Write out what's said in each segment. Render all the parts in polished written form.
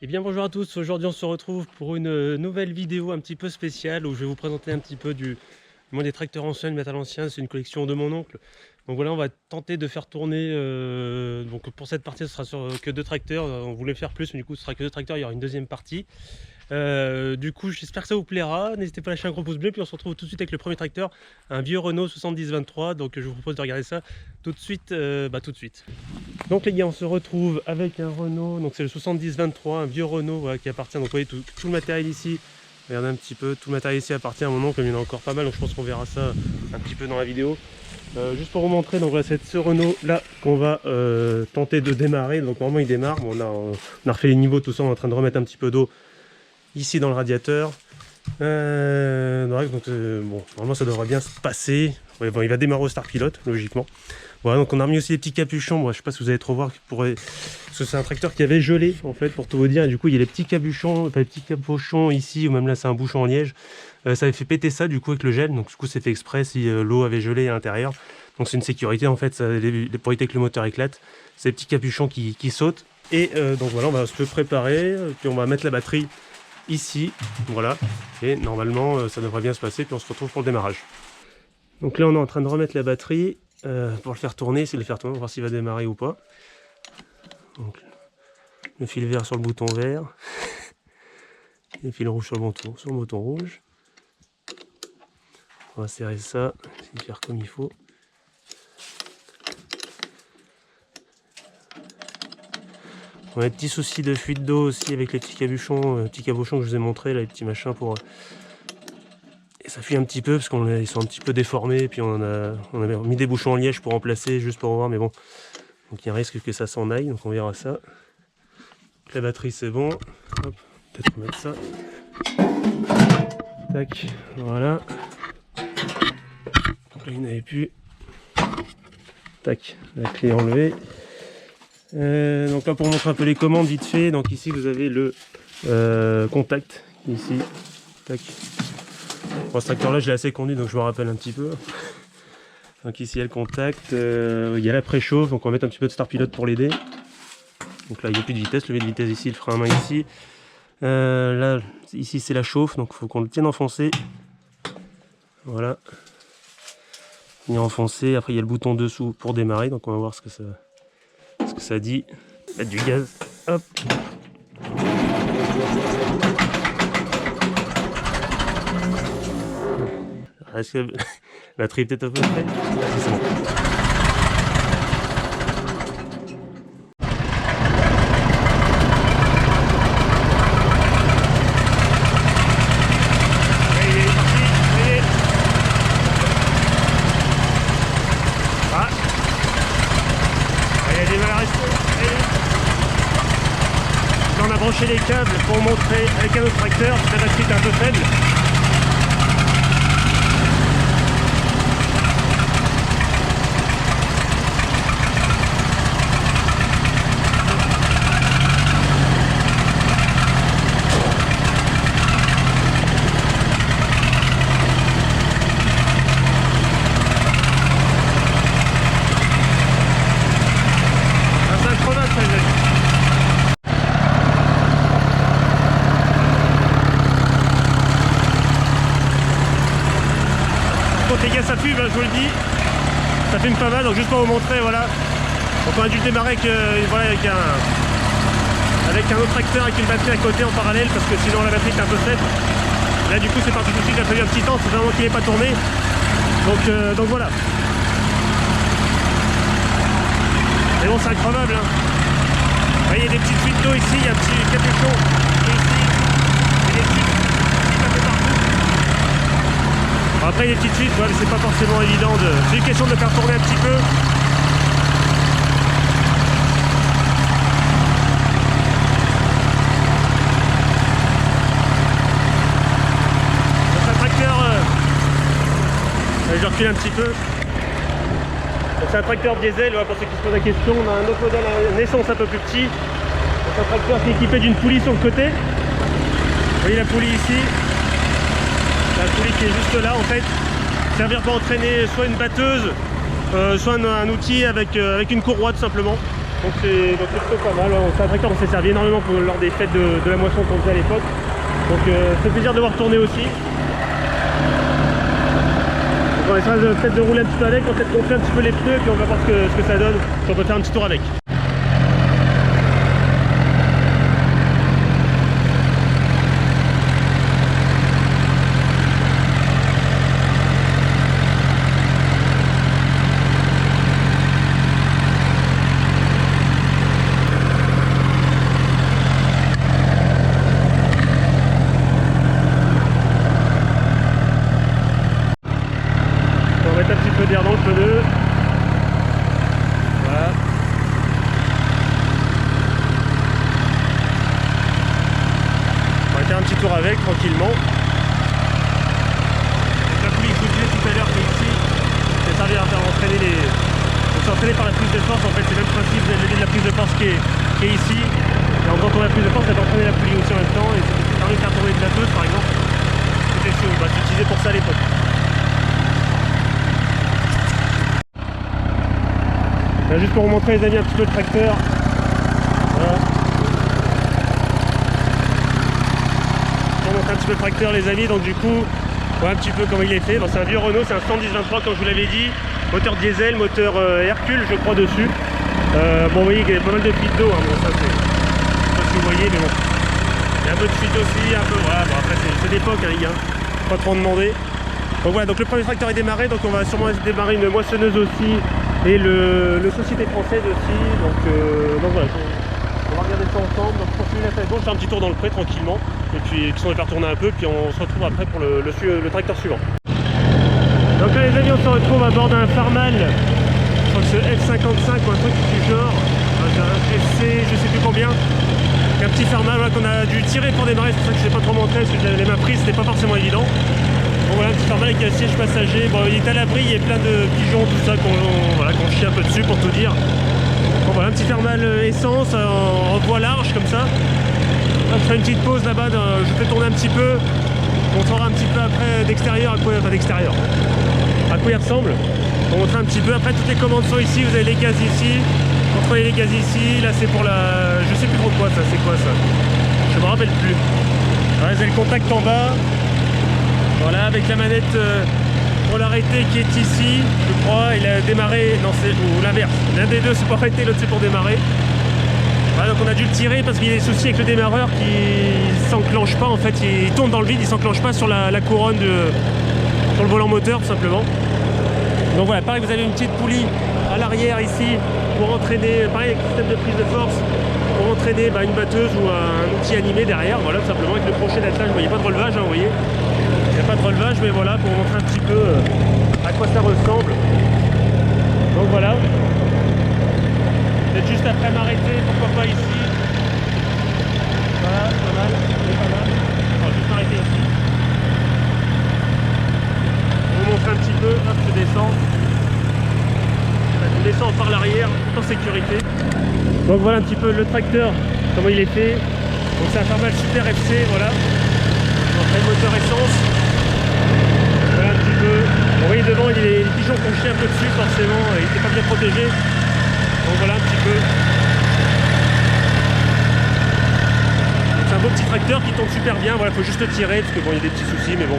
Eh bien bonjour à tous, aujourd'hui on se retrouve pour une nouvelle vidéo un petit peu spéciale où je vais vous présenter un petit peu des tracteurs anciens, du métal ancien. C'est une collection de mon oncle. Donc voilà, on va tenter de faire tourner, donc pour cette partie ce sera que 2 tracteurs, on voulait faire plus mais du coup ce sera que 2 tracteurs, il y aura une deuxième partie. Du coup j'espère que ça vous plaira, n'hésitez pas à lâcher un gros pouce bleu, puis on se retrouve tout de suite avec le premier tracteur, un vieux Renault 7023, donc je vous propose de regarder ça tout de suite. Tout de suite. Donc les gars, on se retrouve avec un Renault, donc c'est le 7023, un vieux Renault voilà, qui appartient, donc vous voyez tout le matériel ici, regardez un petit peu, tout le matériel ici appartient à mon oncle, il y en a encore pas mal, donc je pense qu'on verra ça un petit peu dans la vidéo. Juste pour vous montrer, donc voilà, c'est ce Renault là qu'on va tenter de démarrer. Donc normalement il démarre, bon, on a refait les niveaux, tout ça, on est en train de remettre un petit peu d'eau ici dans le radiateur. Bon, normalement ça devrait bien se passer. Ouais, bon, il va démarrer au start pilote logiquement. Voilà, donc on a remis aussi des petits capuchons. Bon, je sais pas si vous allez trop voir, parce que c'est un tracteur qui avait gelé en fait, pour tout vous dire, et du coup il y a les petits capuchons, enfin, les petits capuchons ici, ou même là c'est un bouchon en liège. Ça avait fait péter ça du coup avec le gel, donc du coup c'est fait exprès si l'eau avait gelé à l'intérieur. Donc c'est une sécurité en fait, pour éviter que le moteur éclate. C'est les petits capuchons qui sautent. Et donc voilà, on va se préparer, puis on va mettre la batterie ici, voilà, et normalement ça devrait bien se passer, puis on se retrouve pour le démarrage. Donc là on est en train de remettre la batterie pour le faire tourner, c'est le faire tourner, on va voir s'il va démarrer ou pas. Donc, le fil vert sur le bouton vert, et le fil rouge sur le bouton rouge. On va serrer ça, essayer de faire comme il faut. On a des petits soucis de fuite d'eau aussi avec les petits cabochons que je vous ai montré, là, les petits machins pour... Et ça fuit un petit peu parce qu'ils sont un petit peu déformés, et puis on avait mis des bouchons en liège pour remplacer, juste pour voir, mais bon. Donc il y a un risque que ça s'en aille, donc on verra ça. Donc, la batterie c'est bon. Hop, peut-être remettre ça. Tac, voilà. Donc là il n'y en avait plus. Tac, la clé enlevée. Donc là pour montrer un peu les commandes vite fait, donc ici vous avez le contact, ici, tac. Bon, ce tracteur là je l'ai assez conduit donc je me rappelle un petit peu. Donc ici il y a le contact, il y a la préchauffe, donc on va mettre un petit peu de start pilote pour l'aider. Donc là il n'y a plus de vitesse, levé de vitesse ici, le frein à main ici. Là ici c'est la chauffe, donc il faut qu'on le tienne enfoncé. Voilà. Il est enfoncé, après il y a le bouton dessous pour démarrer, donc on va voir ce que ça dit. Mettre du gaz, hop. Est-ce que la batterie est peut-être un peu près? C'est bon. On a branché les câbles pour montrer avec un autre tracteur, la batterie est un peu faible. Les gars ça fume, hein, je vous le dis, ça fume pas mal, donc juste pour vous montrer, voilà. Donc on a dû le démarrer avec un autre tracteur avec une batterie à côté en parallèle, parce que sinon la batterie est un peu faible. Là du coup c'est parti tout de suite, il a fallu un petit temps, c'est vraiment qu'il n'est pas tourné. Donc voilà. Mais bon c'est incroyable, hein. Vous voyez, il y a des petites fuites d'eau ici, il y a un petit capuchon ici, et des petites un peu partout. Après il y a des petites fuites, ouais, mais c'est pas forcément évident c'est une question de le faire tourner un petit peu. C'est un tracteur, je recule un petit peu. C'est un tracteur diesel, voilà, pour ceux qui se posent la question. On a un autre modèle à naissance un peu plus petit. C'est un tracteur qui est équipé d'une poulie sur le côté. Vous voyez la poulie ici. La poulie qui est juste là en fait. Servir pour entraîner soit une batteuse, soit un outil avec une courroie tout simplement. Donc c'est plutôt pas mal. C'est un tracteur qu'on s'est servi énormément lors des fêtes de la moisson qu'on faisait à l'époque. Donc c'est plaisir de voir tourner aussi. Donc on essaiera peut-être de rouler un petit peu avec, peut-être gonfler un petit peu les pneus et puis on va voir ce que ça donne. Si on peut faire un petit tour avec. Un petit peu d'air dans le pneu. Voilà. On va faire un petit tour avec tranquillement. Donc la poulie que je vous disais tout à l'heure qui est ici, c'est servi à faire entraîner les. On s'est entraîné par la prise de force, en fait c'est le même principe, vous avez de la prise de force qui est ici. Et en faisant tourner la prise de force, ça va entraîner la poulie aussi en même temps. Et ça permet de faire tourner une batteuse par exemple. C'est utilisé pour ça à l'époque. Là, juste pour vous montrer les amis un petit peu le tracteur. Voilà. Je vous montre un petit peu le tracteur les amis, donc du coup, voilà un petit peu comment il est fait. C'est un vieux Renault, c'est un 110-23 comme je vous l'avais dit. Moteur diesel, moteur Hercule je crois dessus. Bon vous voyez qu'il y a pas mal de fuite d'eau, hein. Bon ça c'est. Je sais pas si vous voyez mais bon. Il y a un peu de fuite aussi, un peu. Voilà, bon après c'est d'époque hein, les gars. Pas trop en demander. Donc voilà, donc le premier tracteur est démarré, donc on va sûrement démarrer une moissonneuse aussi. Et le Société Française aussi, donc voilà, on va regarder ça ensemble, donc pour finir la phase, on fait un petit tour dans le pré tranquillement, et puis on va faire tourner un peu, puis on se retrouve après pour le tracteur suivant. Donc là les amis, on se retrouve à bord d'un Farman, je crois que c'est F55 ou un truc du genre, un FC, je sais plus combien, un petit Farman voilà, qu'on a dû tirer pour démarrer, c'est pour ça que je ne sais pas trop montré, parce que j'avais les mains prises, c'était pas forcément évident. Bon voilà un petit Farman avec un siège passager, bon il est à l'abri, il y a plein de pigeons, tout ça qu'on chie un peu dessus pour tout dire. Bon voilà un petit Farman essence en voie large comme ça. On fera une petite pause là-bas, je fais tourner un petit peu, on montrera un petit peu après d'extérieur, à quoi il ressemble. On montrera un petit peu, après toutes les commandes sont ici, vous avez les gaz ici, contrôlez les gaz ici, là c'est pour la... je sais plus trop quoi ça, c'est quoi ça, je me rappelle plus. Voilà, vous avez le contact en bas. Voilà, avec la manette pour l'arrêter qui est ici, je crois, il a démarré, non c'est, ou l'inverse, l'un des deux c'est pour arrêter, l'autre c'est pour démarrer. Voilà, donc on a dû le tirer parce qu'il y a des soucis avec le démarreur qui s'enclenche pas, en fait, il tourne dans le vide, il s'enclenche pas sur la couronne, sur le volant moteur tout simplement. Donc voilà, pareil, vous avez une petite poulie à l'arrière ici pour entraîner, pareil avec le système de prise de force, pour entraîner une batteuse ou un outil animé derrière, voilà tout simplement avec le crochet d'attelage, il n'y a pas de relevage, hein, vous voyez. Il n'y a pas de relevage, mais voilà, pour vous montrer un petit peu à quoi ça ressemble. Donc voilà. Peut-être juste après m'arrêter, pourquoi pas ici. Voilà, pas mal, c'est pas mal. On va juste m'arrêter ici. Pour vous montrer un petit peu, hop, je descends. Je descends par l'arrière, tout en sécurité. Donc voilà un petit peu le tracteur, comment il est fait. Donc c'est un Farman Super FC, voilà. Donc le moteur essence. Voilà un petit peu. Vous voyez devant, il y a les pigeons qui ont chié un peu dessus forcément, il n'était pas bien protégé. Donc voilà un petit peu. C'est un beau petit tracteur qui tourne super bien, voilà, faut juste le tirer parce que bon, il y a des petits soucis, mais bon,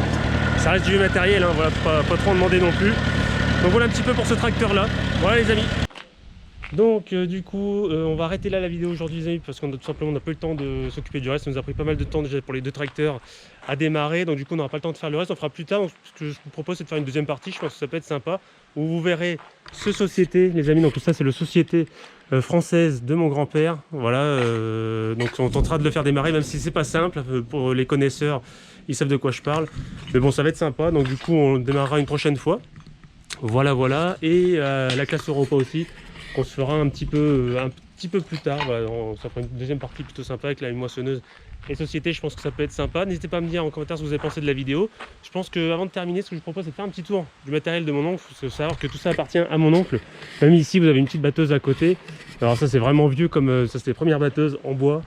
ça reste du vieux matériel, hein, voilà, faut pas trop en demander non plus. Donc voilà un petit peu pour ce tracteur là. Voilà les amis. Donc du coup on va arrêter là la vidéo aujourd'hui les amis parce qu'on a tout simplement pas eu le temps de s'occuper du reste, ça nous a pris pas mal de temps déjà pour les deux tracteurs à démarrer, donc du coup on n'aura pas le temps de faire le reste, on fera plus tard. Donc ce que je vous propose c'est de faire une deuxième partie, je pense que ça peut être sympa, où vous verrez ce société les amis, donc tout ça c'est le société française de mon grand-père, voilà, donc on tentera de le faire démarrer même si c'est pas simple, pour les connaisseurs ils savent de quoi je parle, mais bon ça va être sympa, donc du coup on démarrera une prochaine fois, voilà, et la classe Europa aussi. On se fera un petit peu plus tard, voilà, ça fera une deuxième partie plutôt sympa avec la moissonneuse et société, je pense que ça peut être sympa. N'hésitez pas à me dire en commentaire ce que vous avez pensé de la vidéo. Je pense qu'avant de terminer, ce que je vous propose c'est de faire un petit tour du matériel de mon oncle, il faut savoir que tout ça appartient à mon oncle. Même ici vous avez une petite batteuse à côté, alors ça c'est vraiment vieux, comme ça c'est les premières batteuses en bois,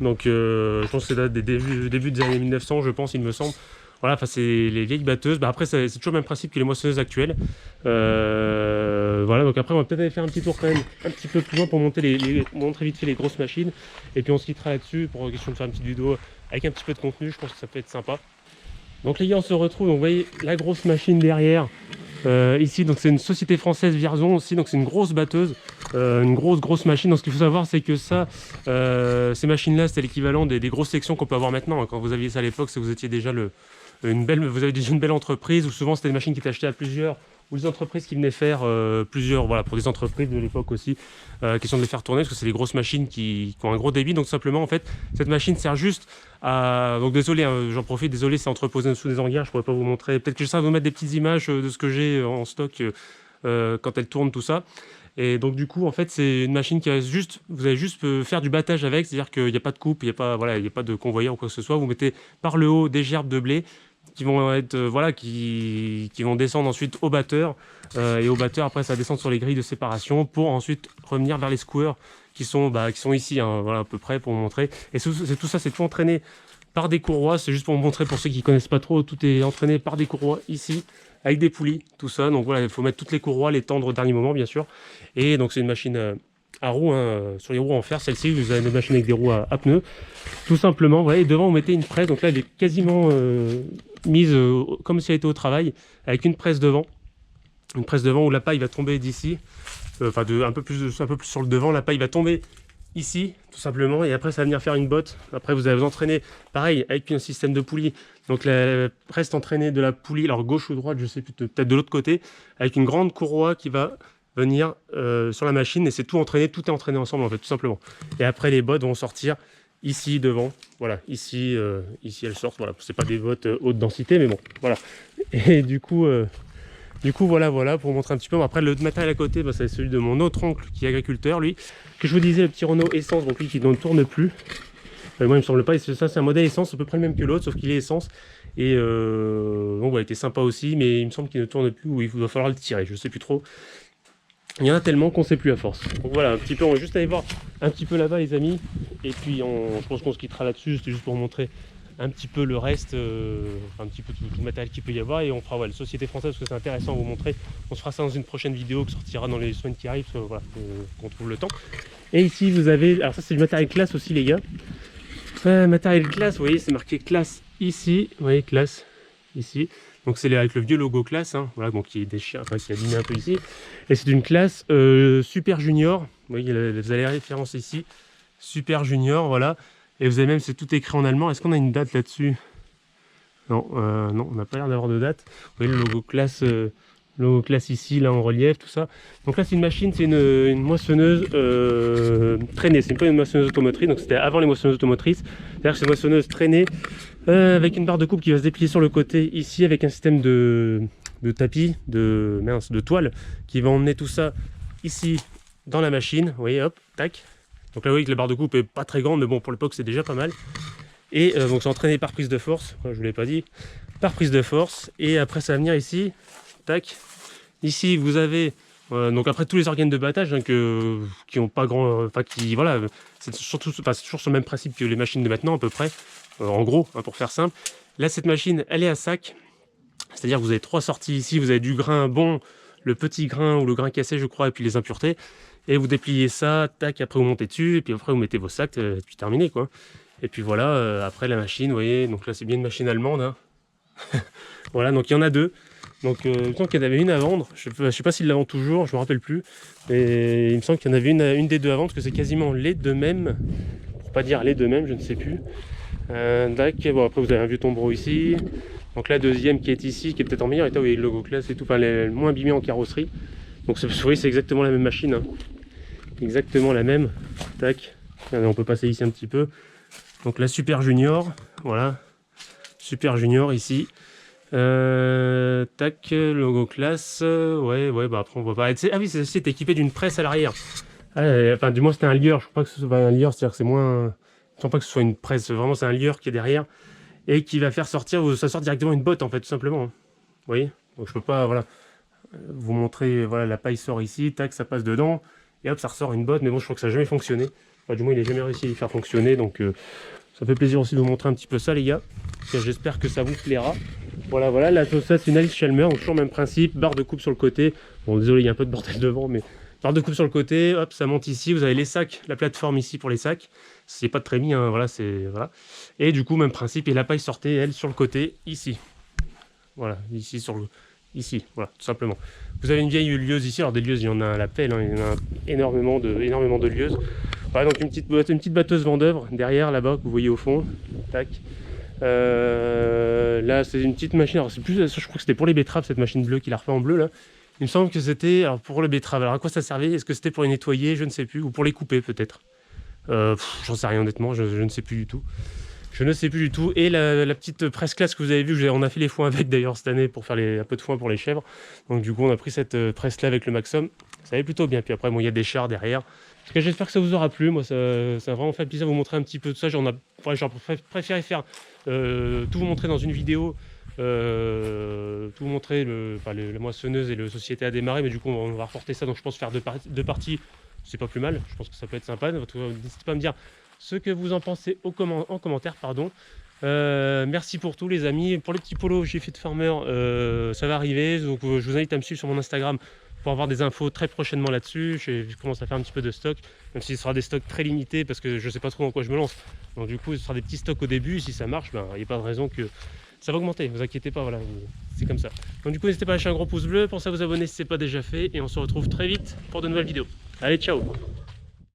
donc je pense que c'est des débuts des années 1900 je pense, il me semble. Voilà, enfin c'est les vieilles batteuses. Après c'est toujours le même principe que les moissonneuses actuelles. Voilà, donc après on va peut-être aller faire un petit tour quand même un petit peu plus loin pour montrer vite fait les grosses machines. Et puis on se quittera là-dessus pour question de faire une petite vidéo avec un petit peu de contenu, je pense que ça peut être sympa. Donc les gars, on se retrouve, donc vous voyez la grosse machine derrière. Ici, donc c'est une société française Vierzon aussi, donc c'est une grosse batteuse, une grosse machine. Donc ce qu'il faut savoir, c'est que ça, ces machines-là, c'était l'équivalent des grosses sections qu'on peut avoir maintenant, hein. Quand vous aviez ça à l'époque, c'est que vous étiez déjà vous avez déjà une belle entreprise, ou souvent c'était des machines qui étaient achetées à plusieurs, ou des entreprises qui venaient faire plusieurs, voilà, pour des entreprises de l'époque aussi, question de les faire tourner, parce que c'est des grosses machines qui ont un gros débit. Donc simplement, en fait, cette machine sert juste à... Donc désolé, hein, j'en profite, désolé, c'est entreposé sous des hangars, je pourrais pas vous montrer. Peut-être que j'essaie de vous mettre des petites images de ce que j'ai en stock quand elle tourne, tout ça. Et donc du coup, en fait, c'est une machine qui va juste, vous allez juste faire du battage avec, c'est-à-dire qu'il n'y a pas de coupe, il n'y a pas, voilà, il y a pas de convoyeur ou quoi que ce soit. Vous mettez par le haut des gerbes de blé qui vont être, voilà, qui vont descendre ensuite au batteur. Et au batteur, après, ça descend sur les grilles de séparation pour ensuite revenir vers les skewers qui sont ici, hein, voilà, à peu près pour vous montrer. Et tout ça, c'est tout entraîné par des courroies. C'est juste pour vous montrer, pour ceux qui ne connaissent pas trop, tout est entraîné par des courroies ici, avec des poulies, tout ça. Donc voilà, il faut mettre toutes les courroies, les tendre au dernier moment, bien sûr. Et donc c'est une machine à roues, hein, sur les roues en fer. Celle-ci, vous avez des machines avec des roues à pneus, tout simplement. Voilà, et devant, vous mettez une presse. Donc là, elle est quasiment mise comme si elle était au travail, avec une presse devant. Une presse devant où la paille va tomber d'ici, enfin un peu plus sur le devant, la paille va tomber ici, tout simplement, et après ça va venir faire une botte. Après vous allez vous entraîner, pareil, avec un système de poulie. Donc la presse entraînée de la poulie, alors gauche ou droite, je sais plus, peut-être de l'autre côté, avec une grande courroie qui va venir sur la machine, et c'est tout entraîné, tout est entraîné ensemble en fait, tout simplement. Et après les bottes vont sortir ici devant, voilà, ici elles sortent, voilà, c'est pas des bottes haute densité, mais bon, voilà. Et du coup, voilà, pour vous montrer un petit peu. Après, le matériel à côté, bah, c'est celui de mon autre oncle qui est agriculteur, lui. Que je vous disais, le petit Renault essence, donc lui qui ne tourne plus. Moi, il me semble pas. Et ça, c'est un modèle essence, à peu près le même que l'autre, sauf qu'il est essence. Et bon, il était sympa aussi, mais il me semble qu'il ne tourne plus ou il va falloir le tirer. Je sais plus trop. Il y en a tellement qu'on ne sait plus à force. Donc voilà, un petit peu. On va juste aller voir un petit peu là-bas, les amis. Et puis, je pense qu'on se quittera là-dessus. C'était juste pour vous montrer un petit peu le reste, un petit peu tout le matériel qu'il peut y avoir, et on fera la société française parce que c'est intéressant à vous montrer. On se fera ça dans une prochaine vidéo qui sortira dans les semaines qui arrivent, voilà, qu'on trouve le temps. Et ici vous avez, alors ça c'est du matériel classe aussi les gars. Matériel classe, vous voyez c'est marqué classe ici, vous voyez classe ici. Donc c'est avec le vieux logo classe, hein, voilà, bon, qui est déchiré, enfin qui a abîmé un peu ici. Et c'est une classe super junior, vous voyez vous avez les références ici, super junior, voilà. Et vous avez même, c'est tout écrit en allemand. Est-ce qu'on a une date là-dessus? Non, non, on n'a pas l'air d'avoir de date. Vous voyez le logo classe ici, là en relief, tout ça. Donc là, c'est une machine, c'est une moissonneuse traînée. C'est pas une moissonneuse automotrice, donc c'était avant les moissonneuses automotrices. C'est-à-dire que c'est une moissonneuse traînée avec une barre de coupe qui va se déplier sur le côté ici, avec un système de tapis, de toile, qui va emmener tout ça ici dans la machine. Vous voyez, hop, tac. Donc là, vous voyez que la barre de coupe est pas très grande, mais bon, pour l'époque, c'est déjà pas mal. Et donc, c'est entraîné par prise de force, je vous l'ai pas dit, par prise de force. Et après, ça va venir ici, tac. Ici, vous avez, donc après, tous les organes de battage, hein, qui ont pas grand... Enfin, voilà, c'est toujours sur le même principe que les machines de maintenant, à peu près, en gros, hein, pour faire simple. Là, cette machine, elle est à sac. C'est-à-dire que vous avez 3 sorties ici, vous avez du grain bon, le petit grain ou le grain cassé, je crois, et puis les impuretés. Et vous dépliez ça, tac, après vous montez dessus, et puis après vous mettez vos sacs, et puis terminé quoi. Et puis voilà, après la machine, vous voyez, donc là c'est bien une machine allemande. Hein. Voilà, donc il y en a 2. Donc il me semble qu'il y en avait une à vendre, je sais pas s'ils la vendent toujours, je me rappelle plus. Mais il me semble qu'il y en avait une des 2 à vendre, parce que c'est quasiment les 2 mêmes, pour pas dire les 2 mêmes, je ne sais plus. Tac, bon après vous avez un vieux tombereau ici. Donc la deuxième qui est ici, qui est peut-être en meilleur état, vous voyez le logo classe et tout, enfin le moins abîmé en carrosserie. Donc vous voyez c'est exactement la même machine. Hein. Exactement la même, tac, on peut passer ici un petit peu. Donc la Super Junior, voilà, Super Junior ici, tac, logo classe, ouais, bah après on voit pas. Ah oui, celle-ci est équipée d'une presse à l'arrière. Enfin du moins c'était un lieur, je crois que ce soit un lieur, c'est-à-dire que c'est moins, je pense pas que ce soit une presse, vraiment c'est un lieur qui est derrière et qui va faire sortir, ça sort directement une botte en fait tout simplement. Vous voyez, donc je peux pas, voilà, vous montrer, voilà la paille sort ici, tac, ça passe dedans. Et hop, ça ressort une botte, mais bon, je crois que ça n'a jamais fonctionné. Enfin, du moins, il n'a jamais réussi à y faire fonctionner, donc ça fait plaisir aussi de vous montrer un petit peu ça, les gars. J'espère que ça vous plaira. Voilà, là, ça c'est une Alice Chalmer, donc toujours le même principe, barre de coupe sur le côté. Bon, désolé, il y a un peu de bordel devant, mais barre de coupe sur le côté, hop, ça monte ici. Vous avez les sacs, la plateforme ici pour les sacs. C'est pas de trémie, hein, voilà, c'est. Voilà. Et du coup, même principe, et la paille sortait, elle, sur le côté, ici. Voilà, ici, ici, voilà, tout simplement. Vous avez une vieille lieuse ici, alors des lieuses, il y en a à la pelle, hein, il y en a énormément de lieuses. Voilà, donc une petite batteuse vendeuvre derrière, là-bas, que vous voyez au fond. Tac. Là, c'est une petite machine. Alors, c'est plus, je crois que c'était pour les betteraves, cette machine bleue qu'il a refait en bleu là. Il me semble que c'était pour les betteraves. Alors, à quoi ça servait? Est-ce que c'était pour les nettoyer? Je ne sais plus. Ou pour les couper, peut-être. J'en sais rien, honnêtement. Je ne sais plus du tout. Je ne sais plus du tout. Et la petite presse-glace que vous avez vue, on a fait les foins avec d'ailleurs cette année pour faire un peu de foin pour les chèvres. Donc, du coup, on a pris cette presse-là avec le Maxxum. Ça allait plutôt bien. Puis après, bon, il y a des chars derrière. En tout cas, j'espère que ça vous aura plu. Moi, ça a vraiment fait plaisir de vous montrer un petit peu de ça. J'aurais préféré faire tout vous montrer dans une vidéo, tout vous montrer la moissonneuse et le société à démarrer. Mais du coup, on va reporter ça. Donc, je pense faire deux parties, c'est pas plus mal. Je pense que ça peut être sympa. N'hésitez pas à me dire ce que vous en pensez en commentaire. Pardon. Merci pour tout, les amis. Pour les petits polos, j'ai fait de farmer. Ça va arriver. Donc, je vous invite à me suivre sur mon Instagram pour avoir des infos très prochainement là-dessus. Je commence à faire un petit peu de stock, même si ce sera des stocks très limités parce que je ne sais pas trop dans quoi je me lance. Donc du coup, ce sera des petits stocks au début. Si ça marche, il n'y a pas de raison que ça va augmenter. Ne vous inquiétez pas, voilà, c'est comme ça. Donc du coup, n'hésitez pas à lâcher un gros pouce bleu, pensez à vous abonner si ce n'est pas déjà fait, et on se retrouve très vite pour de nouvelles vidéos. Allez, ciao!